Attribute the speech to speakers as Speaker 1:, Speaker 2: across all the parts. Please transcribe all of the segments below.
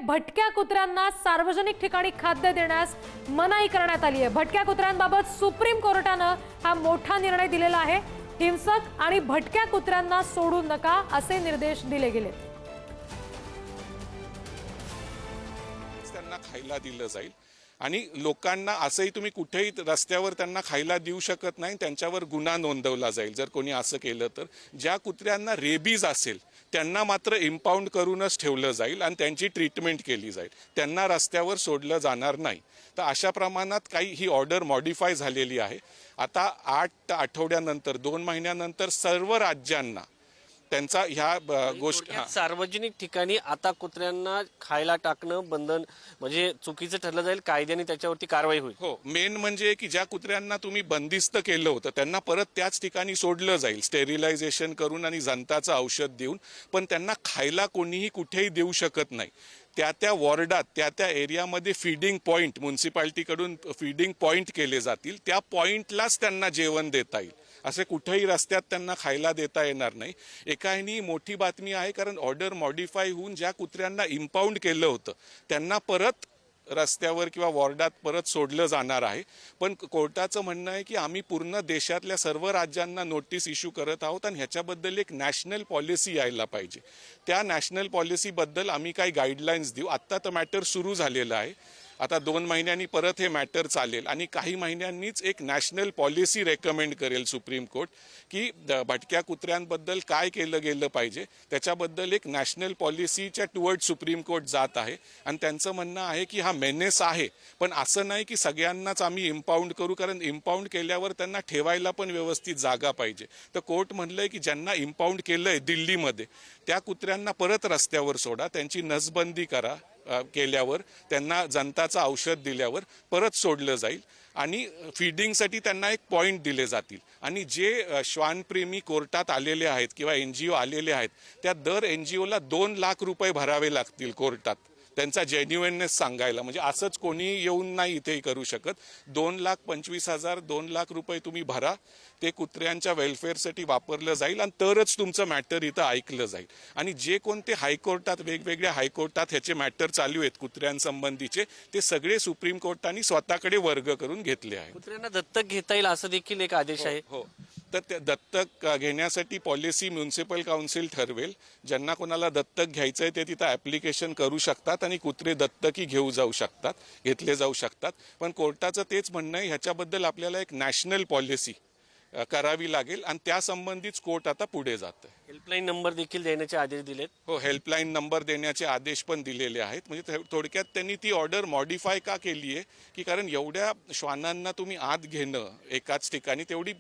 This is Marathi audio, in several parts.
Speaker 1: भटक्या कुत्र्यांना सार्वजनिक ठिकाणी खाद्य देण्यास मनाई करण्यात आली आहे। भटक्या कुत्र्यांबाबत सुप्रीम कोर्टाने हा मोठा निर्णय दिलेला आहे। हिंसक आणि भटक्या कुत्र्यांना सोडू नका असे निर्देश दिले गेले।
Speaker 2: त्यांना खायला दिलं जाईल आणि लोकांना असंही तुम्ही कुठेही रस्त्यावर त्यांना खायला देऊ शकत नाही, त्यांच्यावर गुन्हा नोंदवला जाईल जर कोणी असं केलं तर। ज्या कुत्र्यांना रेबीज असेल त्यांना मात्र इम्पाउंड करूनच ठेवलं जाईल आणि त्यांची ट्रीटमेंट केली जाईल, त्यांना रस्त्यावर सोडलं जाणार नाही। तर अशा प्रमाणात काही ही ऑर्डर मॉडिफाय झालेली आहे। आता 8 आठवड्यानंतर 2 महिन्यानंतर सर्व राज्यांना त्यांचा ह्या गोष्टी
Speaker 3: सार्वजनिक ठिकाणी आता कुत्र्यांना खायला टाकणं बंधन म्हणजे चुकीचं ठरलं जाईल, कायद्याने त्याच्यावरती कारवाई होईल।
Speaker 2: हो, मेन म्हणजे की ज्या कुत्र्यांना तुम्ही बंदिस्त केलं होतं त्यांना परत त्याच ठिकाणी सोडलं जाईल स्टेरिलायझेशन करून आणि जंताचं औषध देऊन, पण त्यांना खायला कोणीही कुठेही देऊ शकत नाही। त्या वॉर्डात त्या एरियामध्ये फीडिंग पॉइंट म्युन्सिपाल्टीकडून फीडिंग पॉइंट केले जातील, त्या पॉइंटलाच त्यांना जेवण देता येईल, असे कुठेही रस्त्यात त्यांना खायला देता येणार नाही। एकाही मोठी बातमी आहे, कारण ऑर्डर मॉडिफाय होऊन ज्या कुत्र्यांना इम्पाउंड केलं होतं त्यांना परत रस्त्यावर किंवा वॉर्डात परत सोडलं जाणार आहे। पण कोर्टाचं म्हणणं आहे की आम्ही पूर्ण देशातल्या सर्व राज्यांना नोटीस इश्यू करत आहोत आणि ह्याच्याबद्दल एक नॅशनल पॉलिसी यायला पाहिजे। त्या नॅशनल पॉलिसीबद्दल आम्ही काही गाईडलाईन्स देऊ। आत्ता तर मॅटर सुरू झालेलं आहे, आता 2 महिन्यांनी परत हे मॅटर चालेल आणि काही महिन्यांनीच एक नॅशनल पॉलिसी रेकमेंड करेल सुप्रीम कोर्ट की भटक्या कुत्र्यांबद्दल काय केलं गेलं पाहिजे, त्याच्याबद्दल एक नॅशनल पॉलिसीच्या टुवर्ड सुप्रीम कोर्ट जात आहे। आणि त्यांचं म्हणणं आहे की हा मेनेस आहे, पण असं नाही की सगळ्यांनाच आम्ही इम्पाउंड करू, कारण इम्पाउंड केल्यावर त्यांना ठेवायला पण व्यवस्थित जागा पाहिजे। तर कोर्ट म्हणलंय की ज्यांना इम्पाउंड केलंय दिल्लीमध्ये त्या कुत्र्यांना परत रस्त्यावर सोडा, त्यांची नसबंदी करा, केल्यावर त्यांना जंताचं औषध दिल्यावर परत सोडलं जाईल आणि फीडिंगसाठी त्यांना एक पॉइंट दिले जातील। आणि जे श्वानप्रेमी कोर्टात आलेले आहेत किंवा NGO आलेले आहेत त्या दर NGOला 2 लाख रुपये भरावे लागतील कोर्टात, त्यांचा जेन्युइननेस सांगायला। म्हणजे असंच कोणी येऊन नाही इथे करू शकत। 2,25,000 2 लाख रुपये तुम्ही भरा, ते कुत्र्यांच्या वेलफेअरसाठी वापरलं जाईल आणि तरच तुमचं मॅटर इथं ऐकलं जाईल। आणि जे कोणते हायकोर्टात वेगवेगळ्या हायकोर्टात ह्याचे मॅटर चालू आहेत कुत्र्यांसंबंधीचे, ते सगळे सुप्रीम कोर्टाने स्वतःकडे वर्ग करून घेतले आहेत।
Speaker 3: कुत्र्यांना दत्तक घेता येईल असं देखील एक आदेश आहे।
Speaker 2: हो, तर त्या दत्तक घेण्यासाठी पॉलिसी म्युन्सिपल काउन्सिल ठरवेल। ज्यांना कोणाला दत्तक घ्यायचंय ते तिथं ॲप्लिकेशन करू शकतात आणि कुत्रे दत्तकी घेतले जाऊ शकतात। पण कोर्टाचं तेच म्हणणं आहे ह्याच्याबद्दल आपल्याला एक नॅशनल पॉलिसी करावी लागेल आणि त्यासंबंधीच कोर्ट आता पुढे जातं।
Speaker 3: हेल्पलाईन नंबर देखील देण्याचे आदेश दिलेत।
Speaker 2: हो, हेल्पलाईन नंबर देण्याचे आदेश पण दिलेले आहेत। म्हणजे थोडक्यात त्यांनी ती ऑर्डर मॉडिफाय का केली आहे की कारण एवढ्या श्वानांना तुम्ही आत घेणं एकाच ठिकाणी तेवढी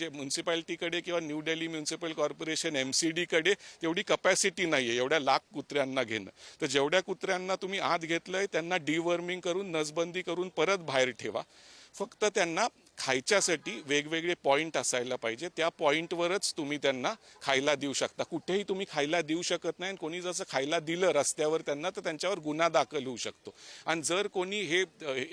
Speaker 2: म्युन्सिपाल्टीकडे किंवा new Delhi municipal corporation MCD कडे तेवढी कपॅसिटी नाही आहे एवढ्या लाख कुत्र्यांना घेणं। तर जेवढ्या कुत्र्यांना तुम्ही आत घेतलंय त्यांना डिवर्मिंग करून नसबंदी करून परत बाहेर ठेवा। फक्त त्यांना खायच्यासाठी वेगवेगळे पॉइंट असायला पाहिजे, त्या पॉइंटवरच तुम्ही त्यांना खायला देऊ शकता। कुठेही तुम्ही खायला देऊ शकत नाही। कोणी जसं खायला दिलं रस्त्यावर त्यांना तर त्यांच्यावर गुन्हा दाखल होऊ शकतो। आणि जर कोणी हे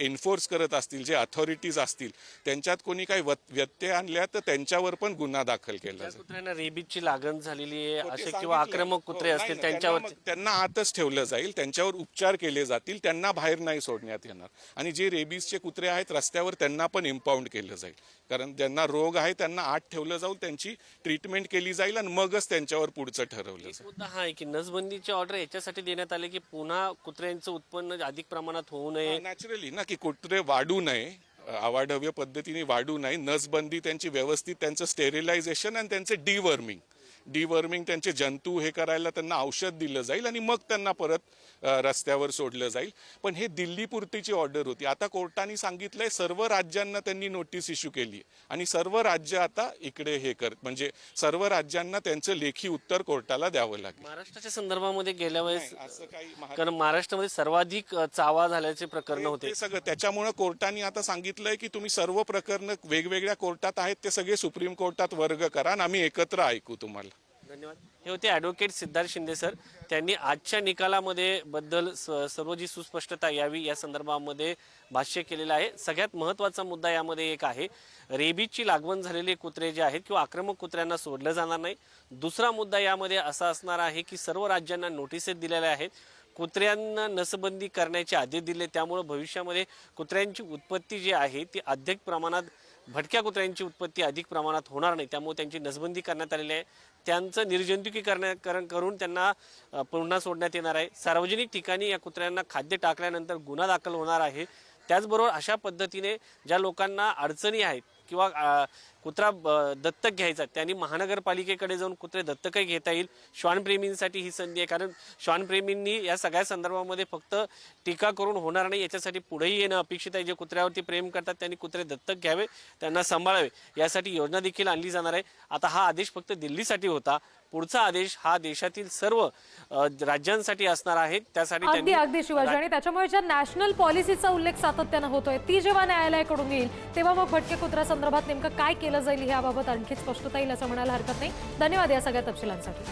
Speaker 2: एन्फोर्स करत असतील, जे अथॉरिटीज असतील, त्यांच्यात कोणी काही व्यत्यय आणल्या तर त्यांच्यावर पण गुन्हा दाखल केला जाईल।
Speaker 3: कुत्र्यांना रेबीजची लागण झालेली आहे असे किंवा आक्रमक कुत्रे असतील
Speaker 2: त्यांना आतच ठेवलं जाईल, त्यांच्यावर उपचार केले जातील, त्यांना बाहेर नाही सोडण्यात येणार। आणि जे रेबीजचे कुत्रे आहेत रस्त्यावर त्यांना पण इम्पाउंड केलं जाईल, कारण ज्यांना रोग आहे त्यांना आत ठेवलं जाऊन त्यांची ट्रीटमेंट केली जाईल आणि मगच त्यांच्यावर पुढचं ठरवलं जाईल।
Speaker 3: मुद्दा हा आहे की नसबंदीची ऑर्डर याच्यासाठी देण्यात आली की पुन्हा कुत्र्यांचं उत्पन्न अधिक प्रमाणात होऊ नये,
Speaker 2: नॅचरली ना, की कुत्रे वाढू नये, अवाढव्य पद्धतीने वाढू नये। नसबंदी त्यांची व्यवस्थित, त्यांचं स्टेरिलायझेशन आणि त्यांचं डिवर्मिंग त्यांचे जंतू हे करायला त्यांना औषध दिलं जाईल आणि मग त्यांना परत रस्त्यावर सोडलं जाईल। पण हे दिल्लीपुरतीची ऑर्डर होती। आता कोर्टाने सांगितलंय सर्व राज्यांना त्यांनी नोटीस इश्यू केली आणि सर्व राज्य आता इकडे हे म्हणजे सर्व राज्यांना त्यांचं लेखी उत्तर कोर्टाला द्यावं लागेल।
Speaker 3: महाराष्ट्राच्या संदर्भामध्ये गेल्या वेळेस
Speaker 2: असं काही
Speaker 3: कारण महाराष्ट्रामध्ये सर्वाधिक चावा झाल्याचे प्रकरण होते
Speaker 2: सगळं, त्याच्यामुळे कोर्टाने आता सांगितलंय की तुम्ही सर्व प्रकरण वेगवेगळ्या कोर्टात आहेत ते सगळे सुप्रीम कोर्टात वर्ग करा आणि आम्ही एकत्र ऐकू तुम्हाला।
Speaker 3: धन्यवाद. हे होते ॲडव्होकेट सिद्धार्थ शिंदे सर. त्यांनी आजच्या निकालामध्ये बद्दल सर्व जी सुस्पष्टता यावी या संदर्भामध्ये भाष्य केलेलं आहे. सगळ्यात महत्त्वाचा मुद्दा यामध्ये एक आहे, रेबीजची लागवण झालेले कुत्रे जे आहेत किंवा आक्रमक कुत्र्यांना सोडलं जाणार नाही. दुसरा मुद्दा यामध्ये असा असणार आहे की सर्व राज्यांना नोटिसेस दिलेल्या आहेत, कुत्र्यांना नसबंदी करण्याचे आदेश दिले. त्यामुळे भविष्यामध्ये कुत्र्यांची उत्पत्ती जी आहे ती अधिक प्रमाणात, भटक्या कुत्र्यांची उत्पत्ती अधिक प्रमाणात होणार नाही. त्यामुळे त्यांची नसबंदी करण्यात आलेली आहे. त्यांचं निर्जंतुकीकरण करून त्यांना पुन्हा सोडण्यात येणार आहे. सार्वजनिक ठिकाणी या कुत्र्यांना खाद्य टाकल्यानंतर गुन्हा दाखल होणार आहे. त्याचबरोबर अशा पद्धतीने ज्या लोकांना अडचणी आहेत किंवा कुत्रा दत्तक घ्यायचा, त्यांनी महानगरपालिकेकडे जाऊन कुत्रे दत्तकही घेता येईल. श्वानप्रेमींसाठी ही संधी आहे, कारण श्वानप्रेमींनी या सगळ्या संदर्भामध्ये फक्त टीका करून होणार नाही, याच्यासाठी पुढेही येणं अपेक्षित आहे. जे कुत्र्यावरती प्रेम करतात त्यांनी कुत्रे दत्तक घ्यावे, त्यांना सांभाळावे, यासाठी योजना देखील आणली जाणार आहे. आता हा आदेश फक्त दिल्लीसाठी होता, पुढचा आदेश हा देशातील सर्व राज्यांसाठी असणार आहे. त्यासाठी
Speaker 1: अगदी शिवाजी, आणि त्याच्यामुळे ज्या नॅशनल पॉलिसीचा उल्लेख सातत्यानं होतोय ती जेव्हा न्यायालयाकडून येईल तेव्हा मग भटक्या कुत्र्या संदर्भात नेमकं काय केलं जाईल याबाबत आणखी स्पष्टता येईल असं म्हणायला हरकत नाही. धन्यवाद या सगळ्या तपशिलांसाठी.